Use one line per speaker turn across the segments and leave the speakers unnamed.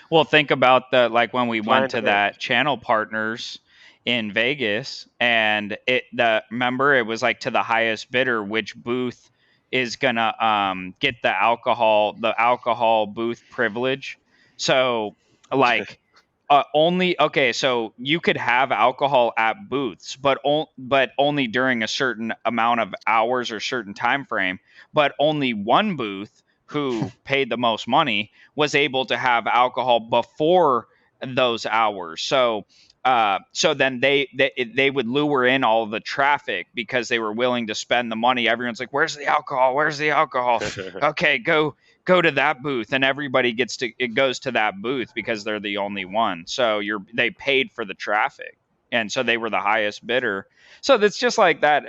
Well, think about the like when we
Supply
went
and
to
demand.
that channel partners in Vegas, and the remember it was like to the highest bidder which booth is gonna get the alcohol booth privilege. So like only okay, so you could have alcohol at booths, but only during a certain amount of hours or certain time frame. But only one booth who paid the most money was able to have alcohol before those hours. So then they would lure in all the traffic because they were willing to spend the money. Everyone's like, "Where's the alcohol? Where's the alcohol?" Okay, go to that booth, and everybody goes to that booth because they're the only one. So they paid for the traffic, and so they were the highest bidder. So that's just like that,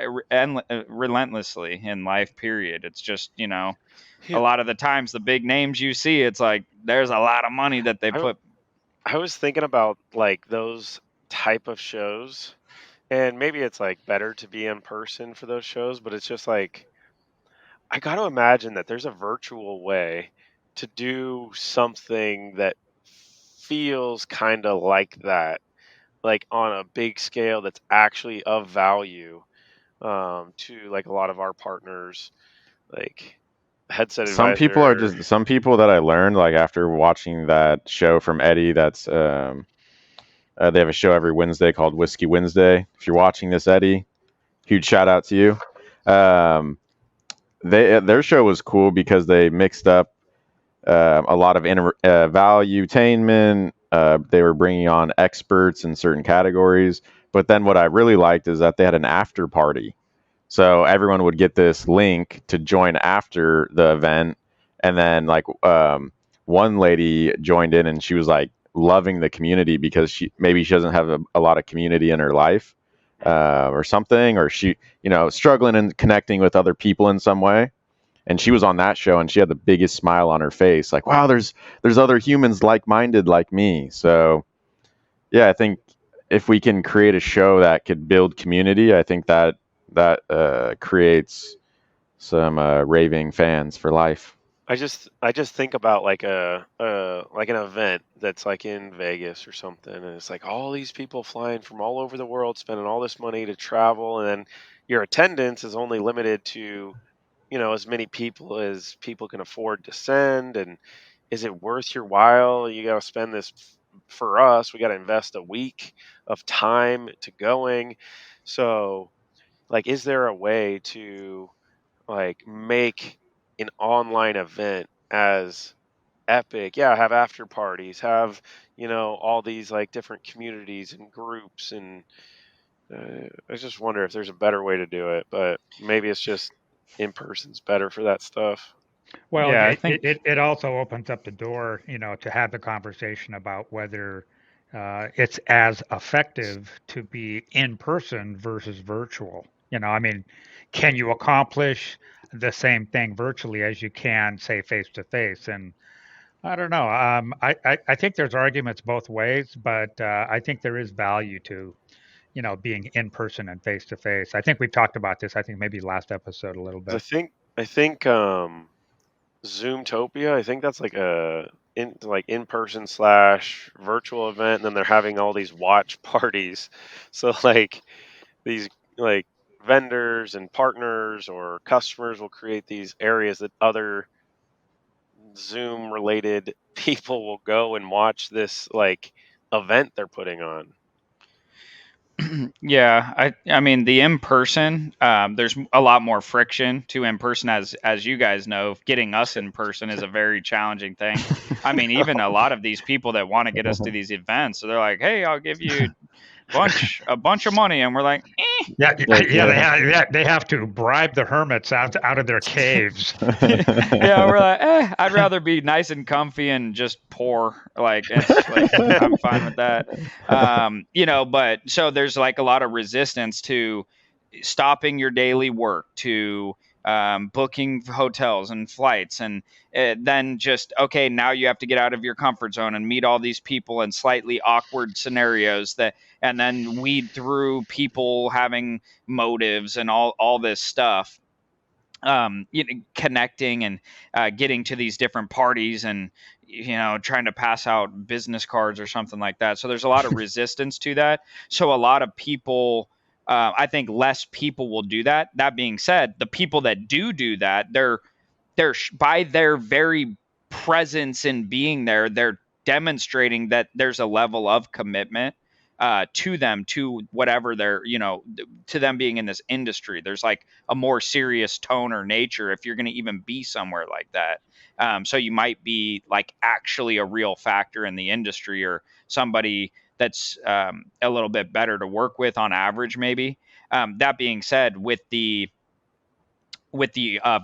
relentlessly in life. Period. It's just a
Yeah,
lot of the times the big names you see, it's like there's a lot of money that they
I
put.
I was thinking about like those type of shows, and maybe it's like better to be in person for those shows, but it's just like I got to imagine that there's a virtual way to do something that feels kind of like that, like on a big scale that's actually of value to like a lot of our partners, like Headset Advisor.
Some people that I learned like after watching that show from Eddie. They have a show every Wednesday called Whiskey Wednesday. If you're watching this, Eddie, huge shout out to you. Their show was cool because they mixed up a lot of valuetainment. They were bringing on experts in certain categories. But then what I really liked is that they had an after party. So everyone would get this link to join after the event. And then, like, one lady joined in and she was like loving the community because she doesn't have a lot of community in her life or something, or struggling and connecting with other people in some way, and she was on that show and she had the biggest smile on her face, like, wow, there's other humans like-minded like me. So yeah, I think if we can create a show that could build community, I think that creates some raving fans for life.
I just think about like like an event that's like in Vegas or something, and it's like all these people flying from all over the world, spending all this money to travel, and then your attendance is only limited to as many people as people can afford to send. And is it worth your while? You got to spend this for us. We got to invest a week of time to going. So, like, is there a way to like make an online event as epic? Yeah, have after parties, have all these like different communities and groups, and I just wonder if there's a better way to do it, but maybe it's just in person's better for that stuff.
Well,
Yeah, I
it,
think.
it, it also opens up the door, to have the conversation about whether it's as effective to be in person versus virtual. I mean, can you accomplish the same thing virtually as you can, say, face to face? And I don't know. I think there's arguments both ways, but I think there is value to, being in person and face to face. I think we've talked about this, I think maybe last episode a little
'Cause
bit.
I think Zoomtopia, I think that's like in person slash virtual event, and then they're having all these watch parties. So like these like vendors and partners or customers will create these areas that other Zoom related people will go and watch this like event they're putting on.
Yeah, I mean the in person. There's a lot more friction to in person, as you guys know. Getting us in person is a very challenging thing. I mean, even a lot of these people that want to get us to these events, so they're like, "Hey, I'll give you a bunch of money," and we're like,
Yeah,
Yeah,
yeah, they have to bribe the hermits out of their caves.
yeah, we're like, I'd rather be nice and comfy and just poor. Like it's like I'm fine with that. But so there's like a lot of resistance to stopping your daily work, to booking hotels and flights, and then just okay, now you have to get out of your comfort zone and meet all these people in slightly awkward scenarios and then weed through people having motives and all this stuff, connecting and getting to these different parties and trying to pass out business cards or something like that. So there's a lot of resistance to that. So a lot of people, I think less people will do that. That being said, the people that do that, they're by their very presence in being there, they're demonstrating that there's a level of commitment to them, to whatever they're, to them being in this industry. There's like a more serious tone or nature if you're going to even be somewhere like that. So you might be like actually a real factor in the industry, or somebody that's a little bit better to work with on average, maybe. That being said, with the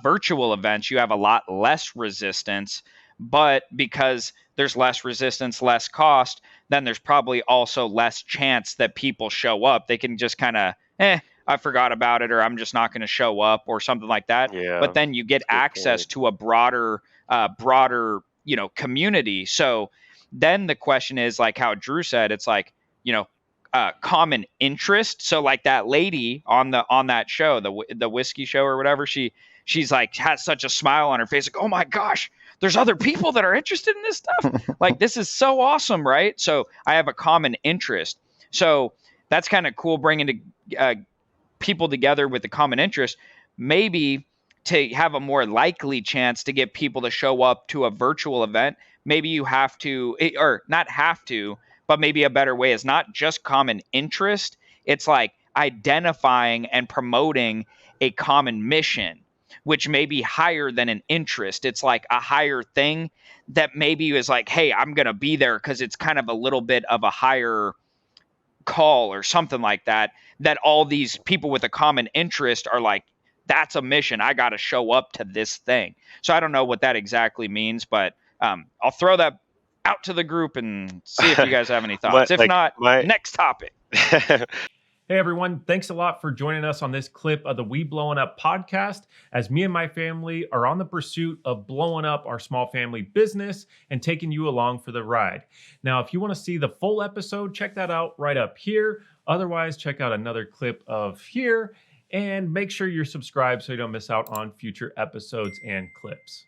virtual events, you have a lot less resistance, but because there's less resistance, less cost, then there's probably also less chance that people show up. They can just kind of, I forgot about it, or I'm just not going to show up, or something like that.
Yeah,
but then you get access to a broader, community. So then the question is, like how Drew said, it's like, common interest. So like that lady on that show, the whiskey show or whatever, she's like has such a smile on her face, like, oh my gosh, there's other people that are interested in this stuff. Like, this is so awesome, right? So I have a common interest. So that's kind of cool, bringing people together with a common interest. Maybe to have a more likely chance to get people to show up to a virtual event, maybe you have to, or not have to, but maybe a better way is not just common interest. It's like identifying and promoting a common mission, which may be higher than an interest. It's like a higher thing that maybe is like, hey, I'm going to be there because it's kind of a little bit of a higher call or something like that, that all these people with a common interest are like, that's a mission. I got to show up to this thing. So I don't know what that exactly means, but I'll throw that out to the group and see if you guys have any thoughts. If not, next topic.
Hey everyone, thanks a lot for joining us on this clip of the We Blowing Up podcast, as me and my family are on the pursuit of blowing up our small family business and taking you along for the ride. Now, if you want to see the full episode, check that out right up here. Otherwise, check out another clip of here, and make sure you're subscribed so you don't miss out on future episodes and clips.